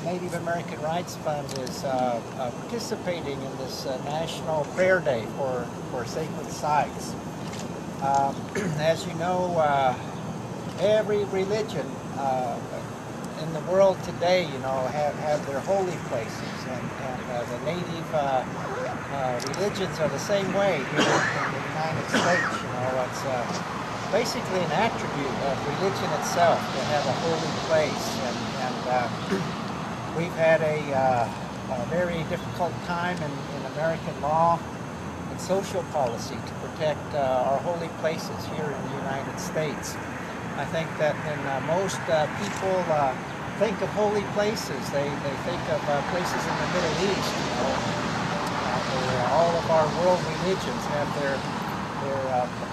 Native American Rights Fund is participating in this National Prayer Day for sacred sites. As you know, every religion in the world today, have their holy places, and the native religions are the same way here in the United States. It's basically an attribute of religion itself to have a holy place, and we've had a very difficult time in American law and social policy to protect our holy places here in the United States. I think that when most people think of holy places, they think of places in the Middle East. Where all of our world religions have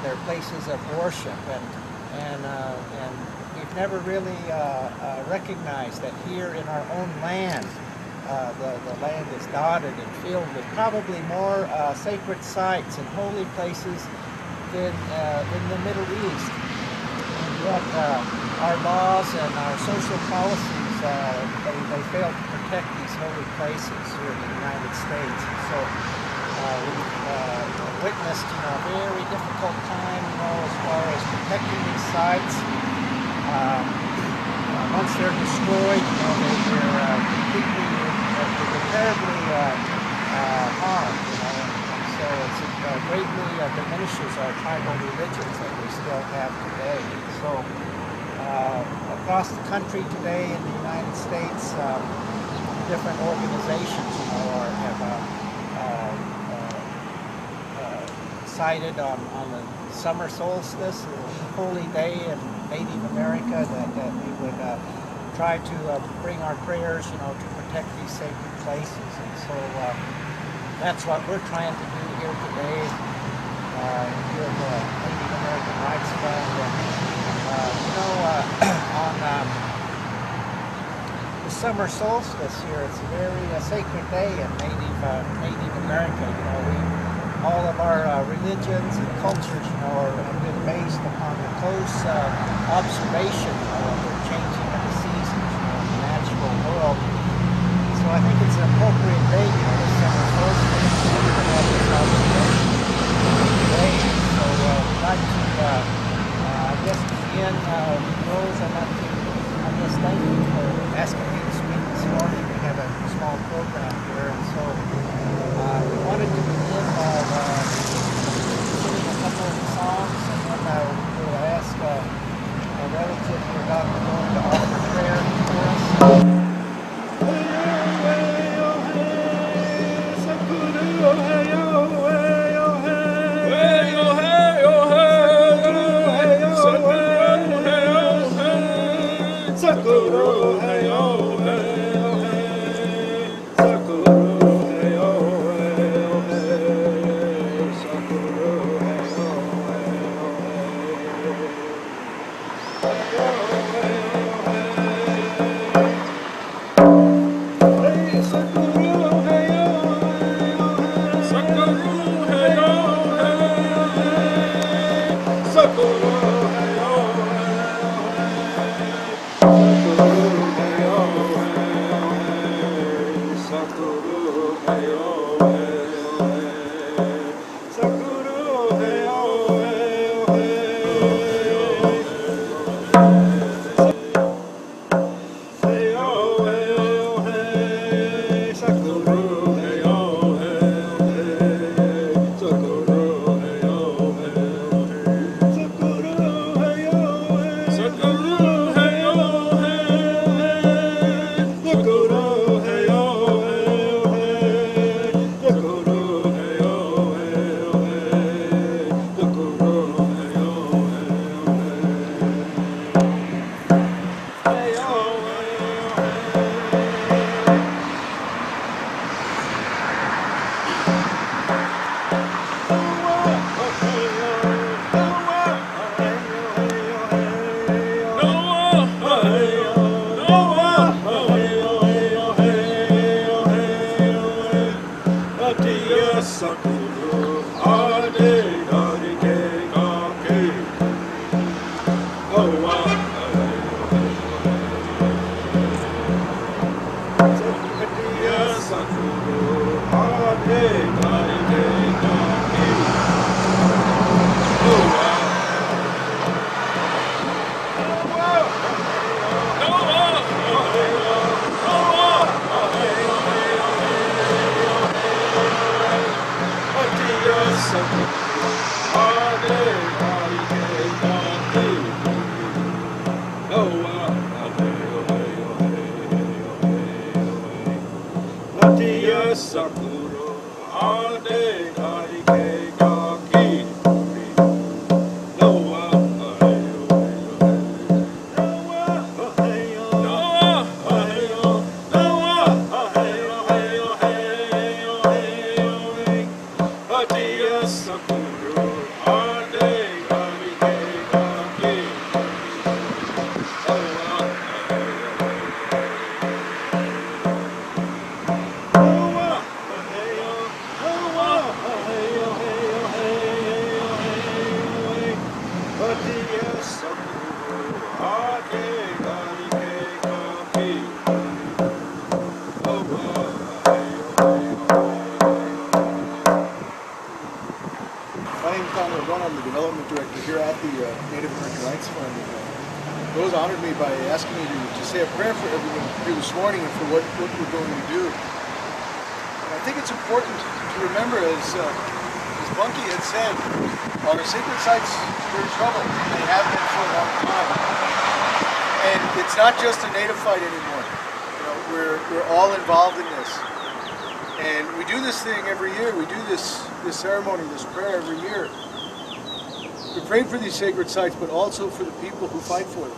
their places of worship, and we've never really recognized that here in our own land, the land is dotted and filled with probably more sacred sites and holy places than the Middle East. Yet our laws and our social policies, they fail to protect these holy places here in the United States. And so we've witnessed, a very difficult time, as far as protecting these sites. Once they're destroyed, they're completely, irreparably harmed, and so it greatly diminishes our tribal religions that we still have today. So across the country today in the United States, different organizations, have decided on the summer solstice, a holy day in Native America, that we would try to bring our prayers, to protect these sacred places. And so that's what we're trying to do here today, here at the Native American Rights Fund. And, on the summer solstice here, it's a very sacred day in Native America. All of our religions and cultures, have been based upon the close observation of the changing of the seasons, in the natural world. So I think it's an appropriate day, this summer solstice, to have this observation today. So we'd like to, begin, Rose, I guess thank you for asking me to speak this morning. We have a small program here, and so we wanted to begin by singing a couple of songs, and then we'll ask a relative here, Dr. Moore, to offer prayer for us. sakuro ade arike gaki Noah aheyo Noah aheyo Noah aheyo Noah aheyo heyo heyo heyo Adia sakuro ade arike gaki My name is N.A.R.F. I'm the development director here at the Native American Rights Fund. Those honored me by asking me to say a prayer for everyone here this morning and for what we're going to do. And I think it's important to remember, as Bunky had said, our sacred sites are in trouble. They have been for a long time. And it's not just a Native fight anymore. You know, we're all involved in this. And we do this thing every year. We do this ceremony, this prayer every year. We pray for these sacred sites, but also for the people who fight for them.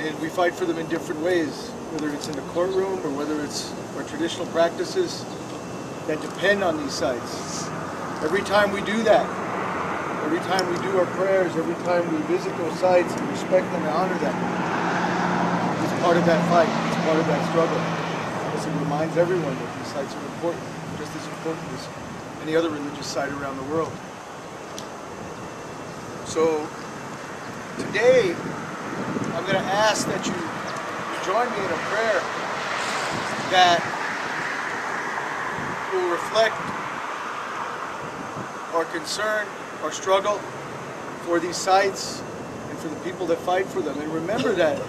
And we fight for them in different ways, whether it's in the courtroom or whether it's our traditional practices that depend on these sites. Every time we do that, every time we do our prayers, every time we visit those sites and respect them and honor them, it's part of that fight, it's part of that struggle. Because it reminds everyone that these sites are important, just as important as any other religious site around the world. So today, I'm going to ask that you join me in a prayer that will reflect our concern, our struggle for these sites and for the people that fight for them. And remember that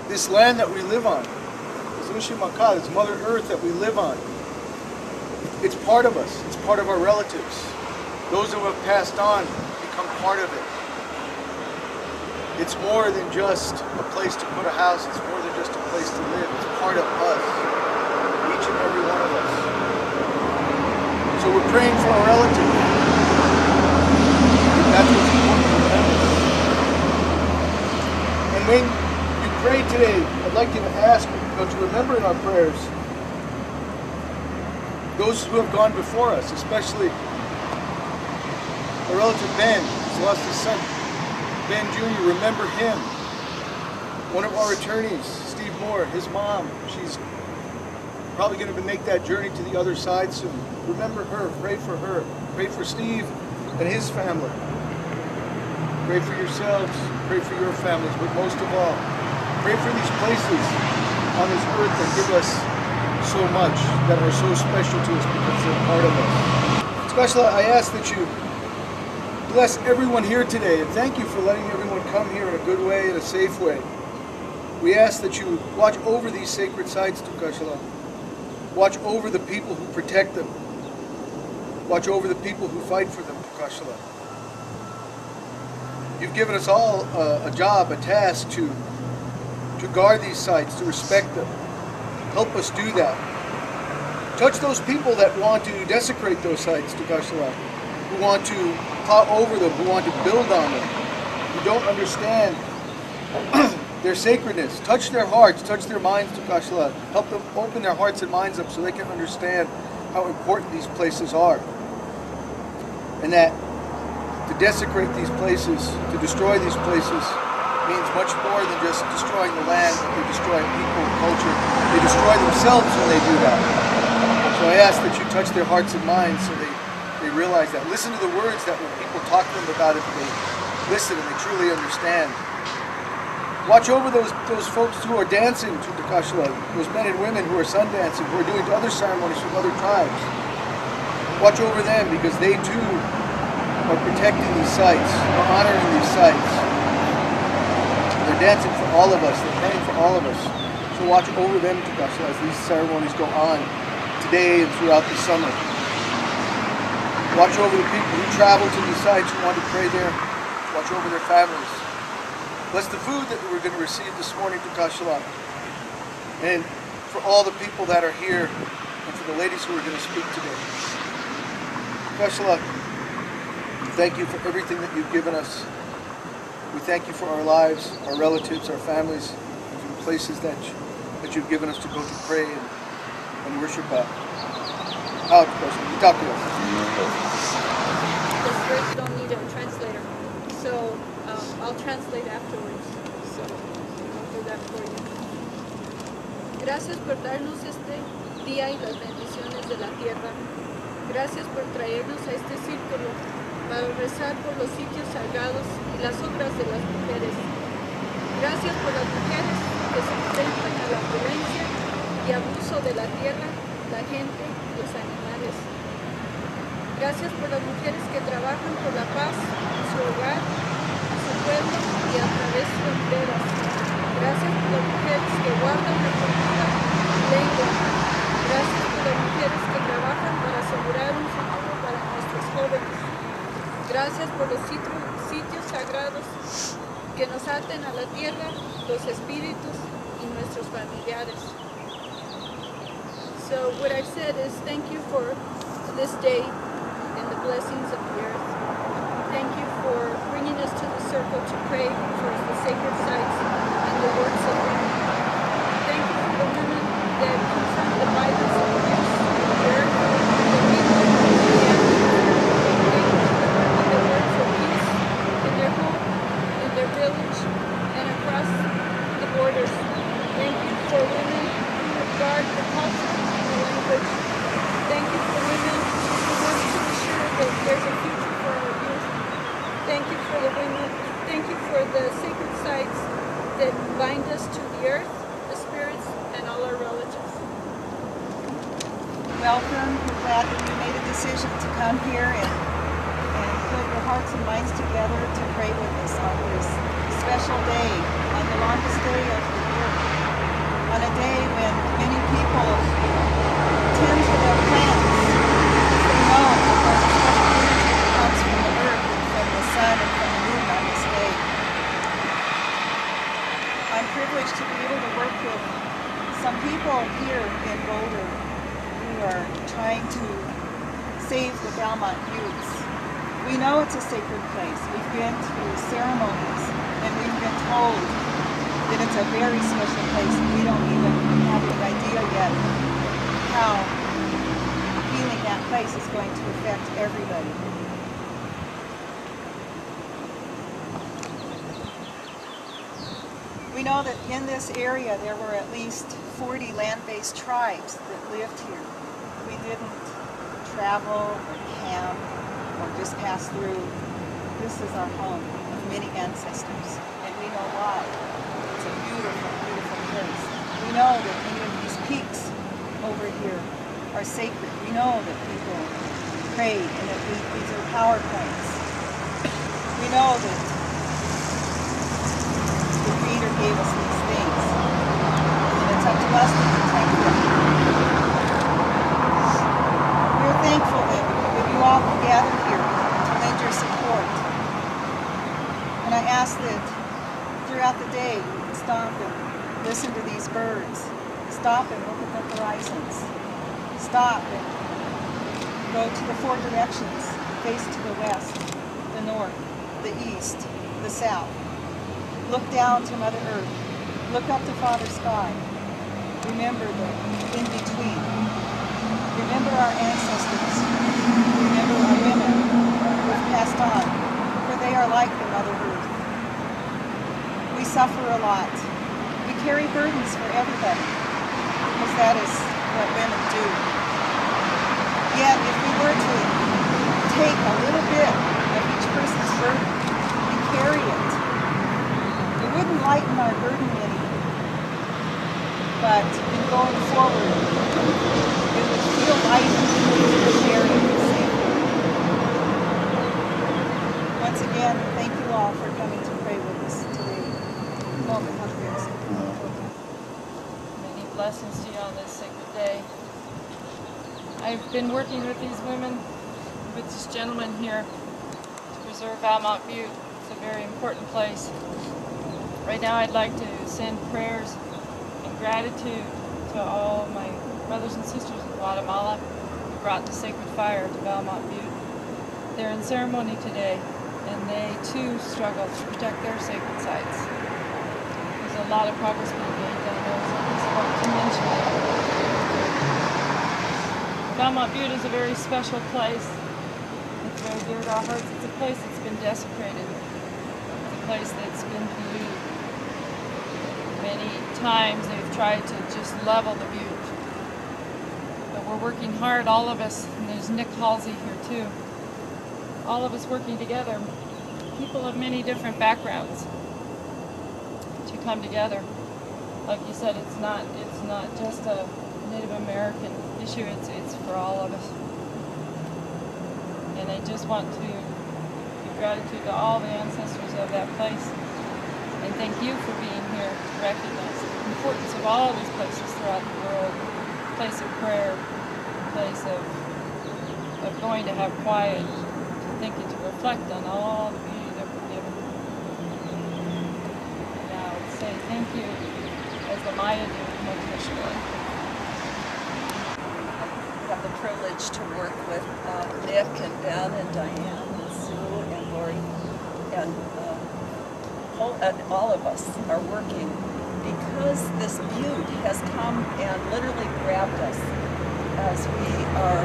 this land that we live on, this Ushimaka, this Mother Earth that we live on, it's part of us. It's part of our relatives. Those who have passed on become part of it. It's more than just a place to put a house. It's more than just a place to live. It's part of us, each and every one of us. So we're praying for our relatives. That's what's important to remember. And when you pray today, I'd like you to ask, to remember in our prayers those who have gone before us, especially our relative Ben, who's lost his son, Ben Jr., remember him. One of our attorneys, Steve Moore, his mom, she's probably going to make that journey to the other side soon. Remember her, pray for Steve and his family. Pray for yourselves, pray for your families, but most of all, pray for these places on this earth that give us so much, that are so special to us because they're part of us. Skashla, I ask that you bless everyone here today, and thank you for letting everyone come here in a good way, in a safe way. We ask that you watch over these sacred sites, Tukashla. Watch over the people who protect them. Watch over the people who fight for them, Tukashla. You've given us all a job, a task to guard these sites, to respect them. Help us do that. Touch those people that want to desecrate those sites, Tukashla, who want to plow over them, who want to build on them, who don't understand their sacredness. Touch their hearts, touch their minds, Tukashla. Help them open their hearts and minds up so they can understand how important these places are. And that to desecrate these places, to destroy these places, means much more than just destroying the land, but they destroy people, culture. They destroy themselves when they do that. So I ask that you touch their hearts and minds so they realize that. Listen to the words that when people talk to them about it, they listen and they truly understand. Watch over those folks who are dancing to Tukashla, those men and women who are sun dancing, who are doing other ceremonies from other tribes. Watch over them because they too are protecting these sites, are honoring these sites. They're dancing for all of us, they're praying for all of us. So watch over them, Tukashla, as these ceremonies go on today and throughout the summer. Watch over the people who travel to these sites, who want to pray there. Watch over their families. Bless the food that we're going to receive this morning, Tukashla. and for all the people that are here, and for the ladies who are going to speak today. Special thank you for everything that you've given us. We thank you for our lives, our relatives, our families, and for the places that you've given us to go to pray and worship at. Out, President. You talk to us. This verse don't need a translator, so I'll translate afterwards. So I'll do that for you. Gracias por darnos este día y las bendiciones de la tierra. Gracias por traernos a este círculo para rezar por los sitios sagrados y las obras de las mujeres. Gracias por las mujeres que se enfrentan a la violencia y abuso de la tierra, la gente y los animales. Gracias por las mujeres que trabajan por la paz en su hogar, en su pueblo y a través de fronteras. Gracias por las mujeres que guardan la cultura y lengua. Gracias por las mujeres que trabajan para asegurar un futuro para nuestros jóvenes. Gracias por los sitios sagrados que nos aten a la tierra, los espíritus y nuestros familiares. So what I've said is thank you for this day and the blessings of the earth. Thank you for bringing us to the circle to pray for the sacred sites and the works of women. Thank you for the women that confront the violence of abuse of the earth, the people, the animals. Thank you for the women that work for peace in their home, in their village, and across the borders. Thank you for women who guard the culture and the language. Thank you for women who work to ensure that there's a future for our youth. Thank you for the women. Thank you for the sacred sites that bind us to the earth, the spirits, and all our relatives. Welcome. We're glad that you made a decision to come here and put your hearts and minds together to pray with us on this special day, on the longest day of the year, on a day when many people tend to their plants. They know that there's a special energy that comes from the earth and from the sun and from the moon on this day. I'm privileged to be able to work with some people here in Boulder who are trying to save the Belmont youths. We know it's a sacred place. We've been to ceremonies and we've been told that it's a very special place and we don't even have any idea yet how healing that place is going to affect everybody. We know that in this area there were at least 40 land-based tribes that lived here. We didn't travel or camp or just pass through. This is our home of many ancestors, and we know why. It's a beautiful, beautiful place. We know that many of these peaks over here are sacred. We know that people prayed and that these are power points. We know that the Creator gave us these things, and it's up to us to protect them. We're thankful that you all can gather here to lend your support. And I ask that throughout the day you can stop and listen to these birds. Stop and look at the horizons. Stop and go to the four directions. Face to the west, the north, the east, the south. Look down to Mother Earth. Look up to Father Sky. Remember the in-between. Remember our ancestors. Remember our women who have passed on, for they are like the Mother Earth. We suffer a lot. We carry burdens for everybody, because that is what women do. Yet, if we were to take a little bit of each person's burden and carry it, it wouldn't lighten our burden any. But in going forward, it would feel lighter to share it the same way. Once again, thank you all for coming to pray with us today. Many blessings to you on this sacred day. I've been working with these women, with this gentleman here, to preserve Valmont Butte. It's a very important place. Right now I'd like to send prayers and gratitude to all my brothers and sisters in Guatemala who brought the sacred fire to Belmont Butte. They're in ceremony today, and they too struggle to protect their sacred sites. There's a lot of progress being made down there, so I just want to mention it. Belmont Butte is a very special place. It's very dear to our hearts. It's a place that's been desecrated. It's a place that's been polluted. Many times they've tried to just level the Butte. But we're working hard, all of us, and there's Nick Halsey here too. All of us working together, people of many different backgrounds, to come together. Like you said, it's not just a Native American issue, it's for all of us. And I just want to give gratitude to all the ancestors of that place. And thank you for being here to recognize the importance of all of these places throughout the world. A place of prayer, a place of going to have quiet, to think and to reflect on all the beauty that we're given. Now, say thank you as the Maya do, Moteshwar. I have the privilege to work with Nick and Ben and Diane and Sue and Lori, and all of us are working because this butte has come and literally grabbed us as we are.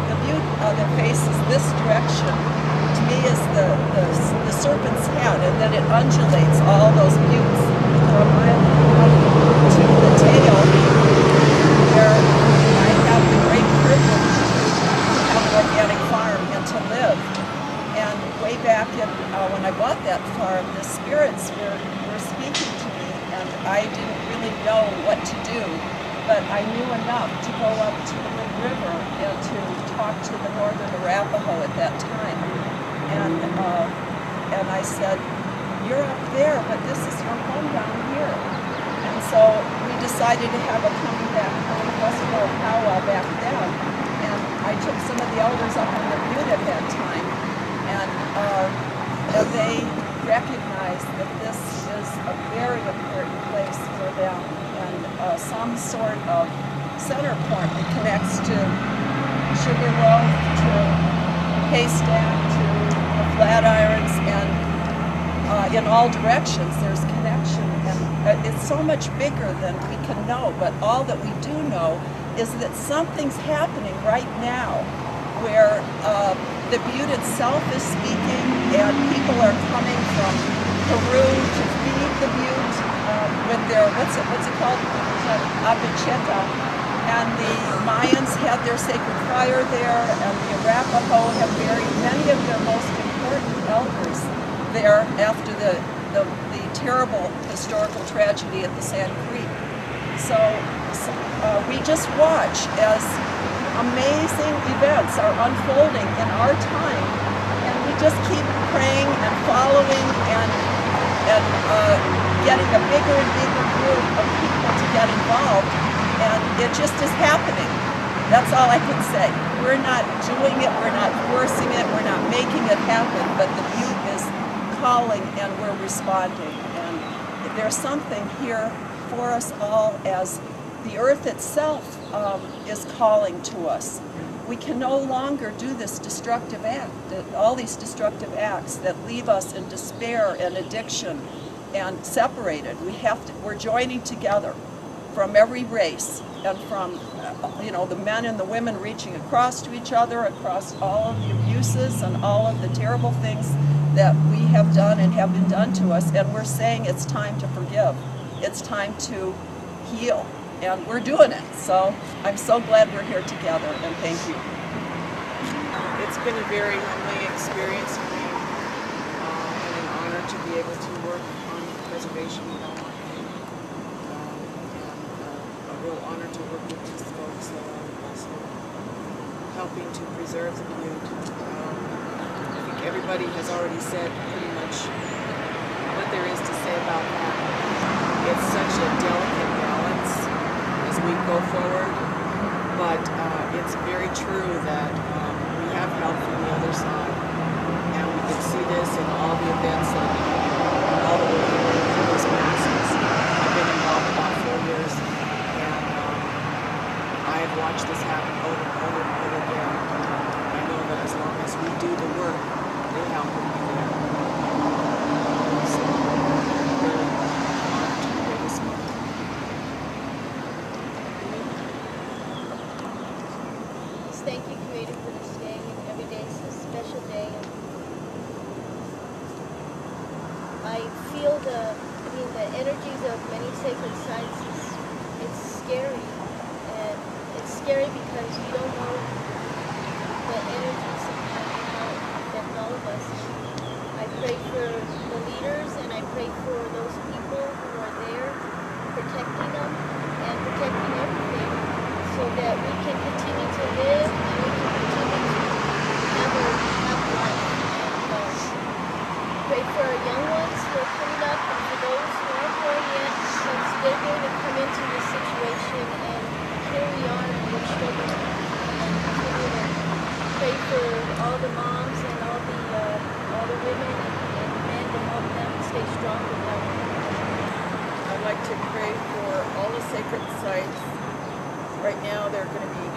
The butte that faces this direction to me is the serpent's head, and then it undulates all those buttes from my to the tail, where I have the great privilege to have an organic farm and to live. And way back when I bought that farm, the spirits were speaking to me, and I didn't really know what to do, but I knew enough to go up to the Big River and to talk to the Northern Arapaho at that time. And I said, "You're up there, but this is your home down here." And so we decided to have a coming back home festival powwow back then. And I took some of the elders up on the butte at that time. And they recognized that this is a very important place for them, and some sort of center point that connects to Sugarloaf, to Haystack, to the Flatirons, and in all directions there's connection. And it's so much bigger than we can know, but all that we do know is that something's happening right now where the butte itself is speaking, and people are coming from Peru to feed the butte with their, what's it called? Apicheta. And the Mayans had their sacred fire there, and the Arapaho have buried many of their most important elders there after the terrible historical tragedy at the Sand Creek. So we just watch as amazing events are unfolding in our time, and we just keep praying and following and getting a bigger and bigger group of people to get involved, and it just is happening. That's all I can say. We're not doing it, we're not forcing it, we're not making it happen, but the butte is calling and we're responding. And there's something here for us all as the earth itself is calling to us. We can no longer do this destructive act, all these destructive acts that leave us in despair and addiction and separated. We're joining together from every race, and from the men and the women reaching across to each other, across all of the abuses and all of the terrible things that we have done and have been done to us, and we're saying it's time to forgive. It's time to heal. And we're doing it. So I'm so glad we're here together, and thank you. It's been a very humbling experience for me, and an honor to be able to work on preservation of Belmont Butte. A real honor to work with these folks that are also helping to preserve the Butte. I think everybody has already said pretty much what there is to say about that. It's such a delicate balance as we go forward, but it's very true that we have help from the other side, and we can see this in all the events that all the way through those masses. I've been involved about 4 years feel the energies of many sacred sites it's scary. And it's scary because you don't know the energies sometimes how it affect all of us. I pray for the leaders and I pray for those people who are there protecting them and protecting everything so that we can continue to live and we can continue to have life. And pray for our young ones who are coming up and for those who aren't born yet because they're going to come into this situation and here we are and we're struggling. And continue to pray for all the moms and all the women and men to help them stay strong with them. I'd like to pray for all the sacred sites. Right now they're going to be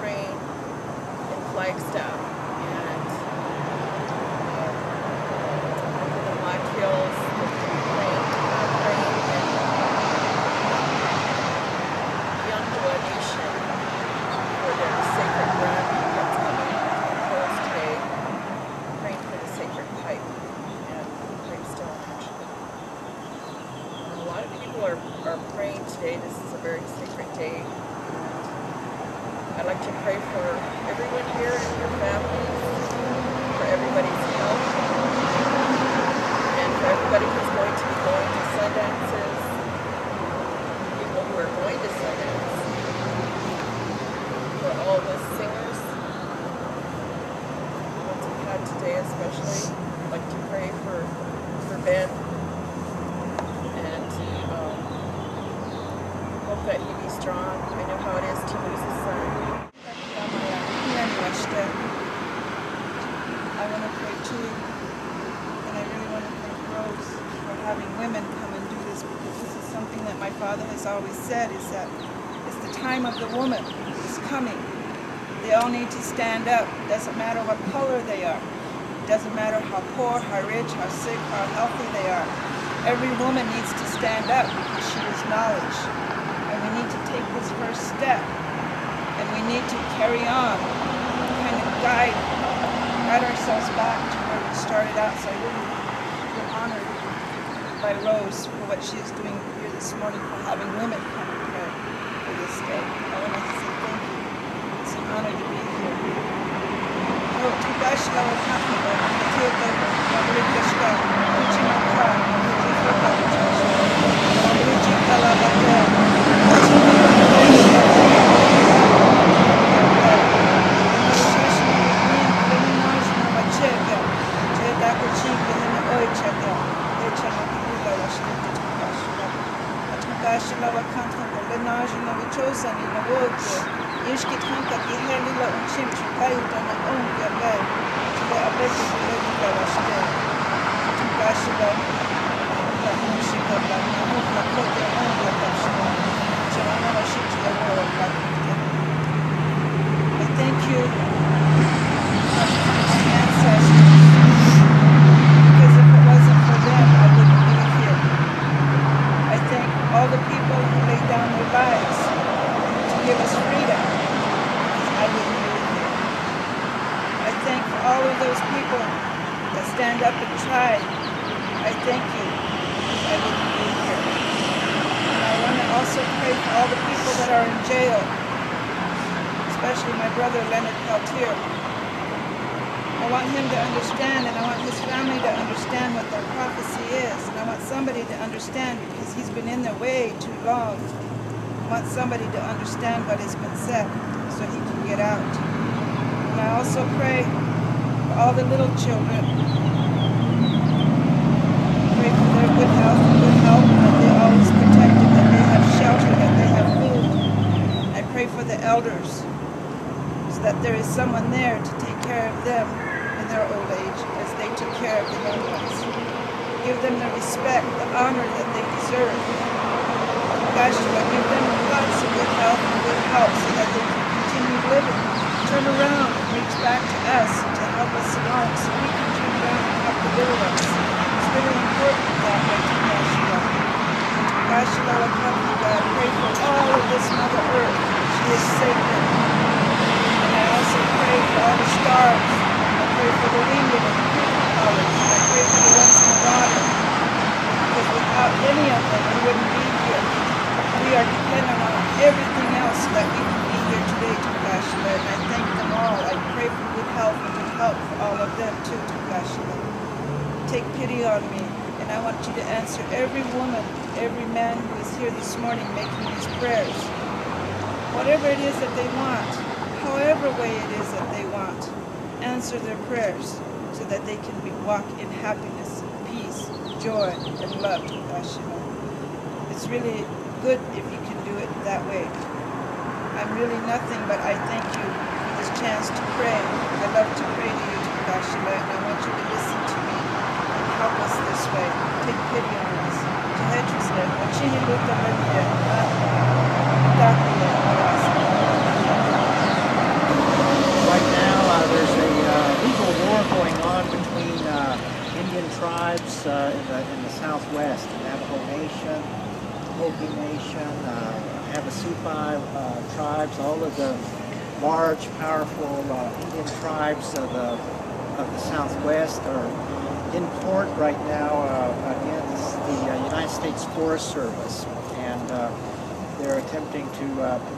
praying in Flagstaff and in the Black Hills they're going to be praying in Youngwa Nation for their sacred run that's coming proposed today. Praying for the sacred pipe and gravestone actually. A lot of people are praying today. This is a very sacred day. I'd like to pray for everyone here and your families, for everybody's health, and for everybody who's going to be going to Sundances, people who are going to Sundance, for all the singers, ones we had today especially. I'd like to pray for Ben. Hope that he be strong. I know how it is to lose a son. I want to pray too, and I really want to thank Rose for having women come and do this because this is something that my father has always said is that it's the time of the woman is coming. They all need to stand up. It doesn't matter what color they are. It doesn't matter how poor, how rich, how sick, how healthy they are. Every woman needs to stand up because she is knowledge. And we need to take this first step. And we need to carry on, kind of guide ourselves back to where we started out. So I really feel honored by Rose for what she is doing here this morning, for having women come and pray for this day. I want to say thank you. It's an honor to be here. I thank you, my ancestors, because if it wasn't for them, I wouldn't be here. I thank all the people who laid down their lives to give us freedom, because I wouldn't be here. I thank all of those people that stand up and try. I thank you, because I wouldn't be here. And I want to also pray for all the people that are in jail, especially my brother Leonard Peltier. I want him to understand, and I want his family to understand what their prophecy is. And I want somebody to understand because he's been in there way too long. I want somebody to understand what has been said so he can get out. And I also pray for all the little children. Pray for their good health and good health, that they're always protected, that they have shelter, that they have food. I pray for the elders, so that there is someone there to take care of them in their old age as they took care of the young ones. Give them the respect, the honor that they deserve. Joshua, give them lots of good health and good help so that they can continue living. Turn around and reach back to us to help us along so we can turn around and help the little ones. It's really important that way to Joshua. Joshua, I come to God, pray for all of this Mother Earth. She is sacred. And I also pray for all the stars. I pray for the winged and the colors. I pray for the ones in the water. because without any of them, we wouldn't be here. We are dependent on everything else so that we can be here today, Tukashila, and I thank them all. I pray for good health and good help for all of them too, Tukashila. Take pity on me, and I want you to answer every woman, every man who is here this morning making these prayers. Whatever it is that they want, however way it is that they want, answer their prayers so that they can walk in happiness, peace, joy, and love, Tukashila. It's really good if you can do it that way. I'm really nothing, but I thank you for this chance to pray. I love to pray to you, Tukashila, and I want you to listen to me and help us this way. Take pity on us. Right now, there's a legal war going on between Indian tribes in the Southwest, the Navajo Nation, Hopi Nation, Havasupai tribes, all of the large, powerful Indian tribes of the Southwest are in court right now against the United States Forest Service, and they're attempting to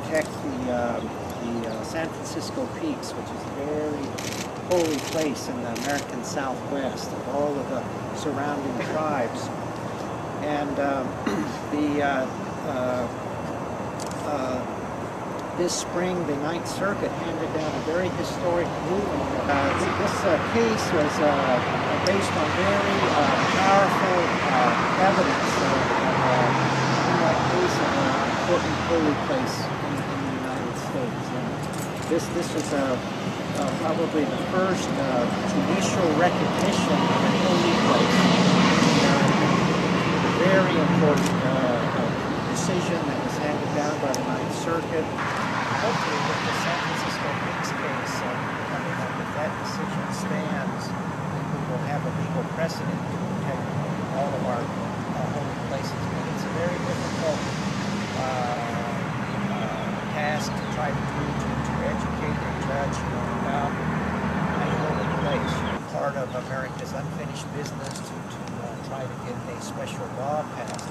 protect the San Francisco Peaks, which is a very holy place in the American Southwest, of all of the surrounding tribes. And this spring, the Ninth Circuit handed down a very historic ruling. This case was based on very powerful evidence in that case of an important holy place in the United States. This was probably the first judicial recognition of a holy place. A very important decision that was handed down by the Ninth Circuit. Hopefully, with the San Francisco Peaks case coming up, if that decision stands, we will have a legal precedent to protect all of our holy places. But it's a very difficult task to try to do to educate a judge about a holy place. Part of America's unfinished business to try to get a special law passed